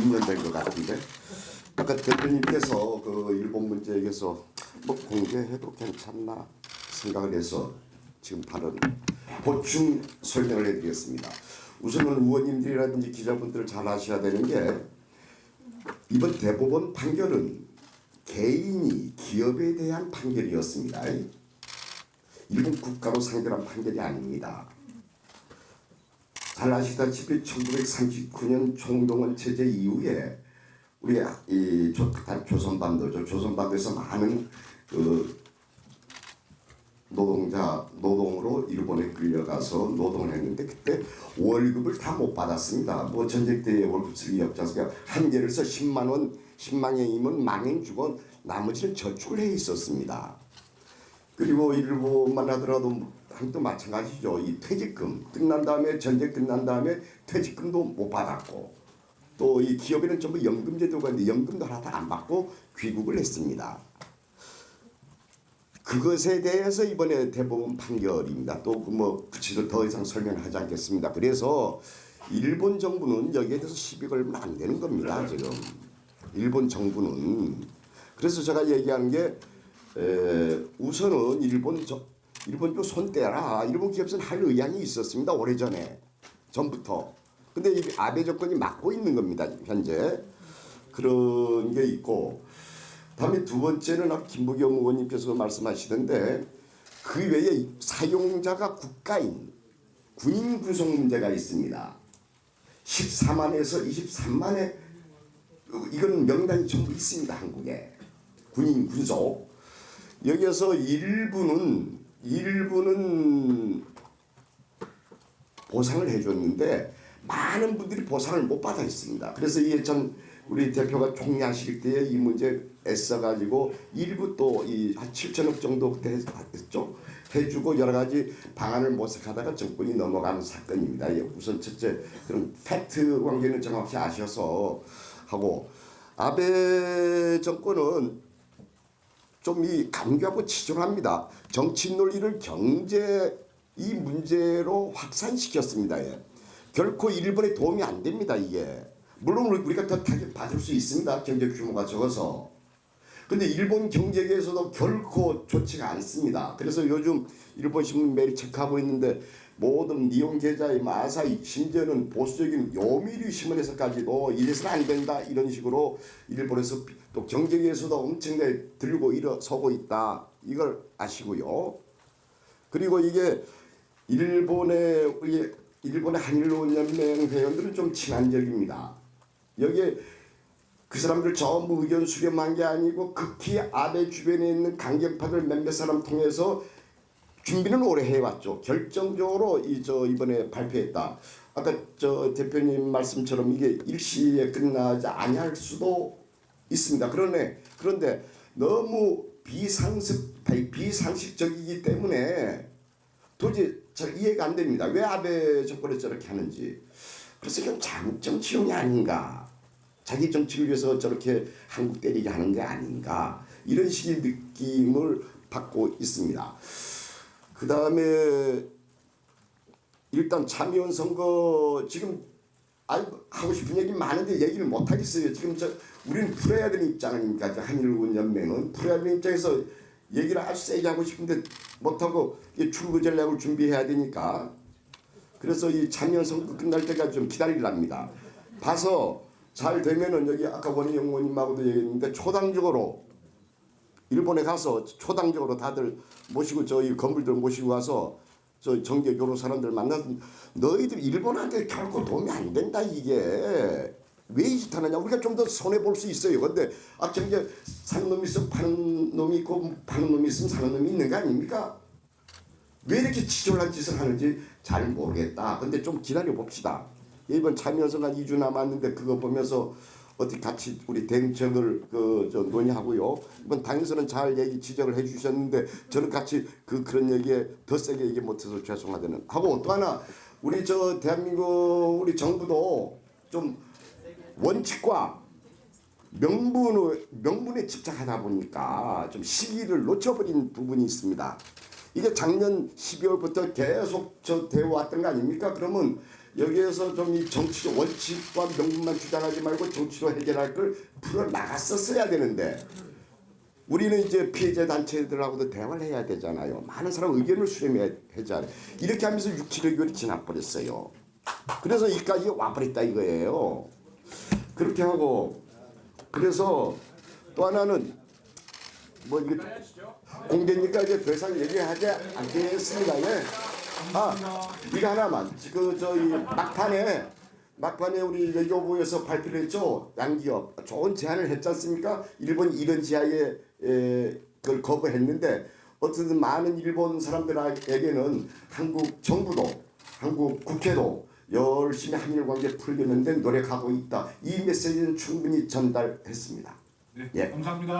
2년 된 것 같은데 아까 대표님께서 그 일본 문제에 대해서 뭐 공개해도 괜찮나 생각을 해서 지금 발언 보충 설명을 해드리겠습니다. 우선은 의원님들이라든지 기자분들 잘 아셔야 되는 게 이번 대법원 판결은 개인이 기업에 대한 판결이었습니다. 일본 국가로 상대한 판결이 아닙니다. 잘 아시다시피 1939년 총동원 체제 이후에 우리 이 조선반도에서 많은 그 노동으로 일본에 끌려가서 노동을 했는데 그때 월급을 다 못 받았습니다. 뭐 전쟁 때 월급 쓰기 없지 않습니까? 한 예를 들어서 10만 원, 10만 원이면 만원 주고 나머지는 저축을 해 있었습니다. 그리고 일본만 하더라도 한도 마찬가지죠. 이 퇴직금 끝난 다음에 전쟁 끝난 다음에 퇴직금도 못 받았고 또 이 기업에는 전부 연금 제도가 있는데 연금도 하나 다 안 받고 귀국을 했습니다. 그것에 대해서 이번에 대법원 판결입니다. 또 뭐 구체적으로 더 이상 설명하지 않겠습니다. 그래서 일본 정부는 여기에 대해서 시비 걸면 안 되는 겁니다. 지금 일본 정부는. 그래서 제가 얘기하는 게 우선은 일본 쪽 손 떼라. 일본 기업에서는 할 의향이 있었습니다. 오래전에 전부터. 근데 이 아베 정권이 막고 있는 겁니다. 현재 그런 게 있고. 다음에 두 번째는 김부겸 의원님께서 말씀하시던데 그 외에 사용자가 국가인 군인 군속 문제가 있습니다. 14만에서 23만에 이건 명단이 전부 있습니다. 한국에 군인 군속. 여기에서 일부는 보상을 해줬는데 많은 분들이 보상을 못 받아 있습니다. 그래서 이게 전 우리 대표가 총리하실 때에 이 문제 애써가지고 일부 또 이 한 7천억 정도 그때 했죠. 해주고 여러 가지 방안을 모색하다가 정권이 넘어가는 사건입니다. 우선 첫째 그런 팩트 관계는 정확히 아셔서 하고 아베 정권은 좀 이 강교하고 치졸합니다. 정치 논리를 경제 이 문제로 확산시켰습니다. 결코 일본에 도움이 안 됩니다. 이게. 물론 우리가 더 타격 받을 수 있습니다. 경제 규모가 적어서. 근데 일본 경제계에서도 결코 좋지가 않습니다. 그래서 요즘 일본 신문 매일 체크하고 있는데 모든 니혼 계좌의 마사이 심지어는 보수적인 요미리 신문에서까지도 이래서는 안 된다 이런 식으로 일본에서 또 경제계에서도 엄청나게 들고 일어서고 있다. 이걸 아시고요. 그리고 이게 일본의 한일노연맹 회원들은 좀 친한적입니다. 여기에 그 사람들 전부 의견 수렴한 게 아니고 극히 아베 주변에 있는 강경파들 몇몇 사람 통해서 준비는 오래 해왔죠. 결정적으로 이번에 발표했다. 아까 대표님 말씀처럼 이게 일시에 끝나지 아니할 수도 있습니다. 그런데 너무 비상식적이기 때문에 도저히 잘 이해가 안 됩니다. 왜 아베 정권이 저렇게 하는지. 그래서 이건 자국 정치용이 아닌가. 자기 정치를 위해서 저렇게 한국 때리게 하는 게 아닌가. 이런 식의 느낌을 받고 있습니다. 그 다음에 일단 참여원 선거 지금 하고 싶은 얘기 많은데 얘기를 못 하겠어요. 지금 우리는 풀어야 되는 입장 아닙니까? 한일연맹은 풀어야 되는 입장에서 얘기를 아주 세게 하고 싶은데 못하고 출구 전략을 준비해야 되니까. 그래서 이 참여원 선거 끝날 때까지 좀 기다리랍니다. 봐서 잘 되면은 여기 아까 원희영 의원님하고도 얘기했는데 초당적으로 일본에 가서 초당적으로 다들 모시고 저희 건물들 모시고 가서 저 정계 교로 사람들 만나서 너희들 일본한테 결코 도움이 안 된다 이게 왜 이 짓 하느냐. 우리가 좀 더 손해 볼 수 있어요. 근데 경제 사는 놈이 있으면 파는 놈이 있고 파는 놈이 있으면 사는 놈이 있는 거 아닙니까? 왜 이렇게 치졸한 짓을 하는지 잘 모르겠다. 근데 좀 기다려 봅시다. 이번 참여선거 2주 남았는데 그거 보면서 어떻게 같이 우리 대응책을 논의하고요. 이번 당에서는 잘 지적을 해주셨는데 저는 같이 그런 얘기에 더 세게 얘기 못해서 죄송하다는 하고 또 하나 우리 대한민국 우리 정부도 좀 원칙과 명분에 집착하다 보니까 좀 시기를 놓쳐버린 부분이 있습니다. 이게 작년 12월부터 계속 되어왔던 거 아닙니까? 그러면 여기에서 좀 이 정치적 원칙과 명분만 주장하지 말고 정치로 해결할 걸 풀어 나갔었어야 되는데 우리는 이제 피해자 단체들하고도 대화를 해야 되잖아요. 많은 사람 의견을 수렴해야 하잖아요. 이렇게 하면서 6, 7개월이 지나버렸어요. 그래서 이까지 와버렸다 이거예요. 그렇게 하고 그래서 또 하나는 뭐 이거 공개니까 이제 더 이상 얘기하지 않겠습니다. 예. 이거 하나만 그 저희 막판에 우리 외교부에서 발표를 했죠. 양기업 좋은 제안을 했지 않습니까? 일본 이런 지하에 그걸 거부했는데 어쨌든 많은 일본 사람들에게는 한국 정부도 한국 국회도 열심히 한일 관계 풀려는데 노력하고 있다. 이 메시지는 충분히 전달했습니다. 네, 예. 감사합니다.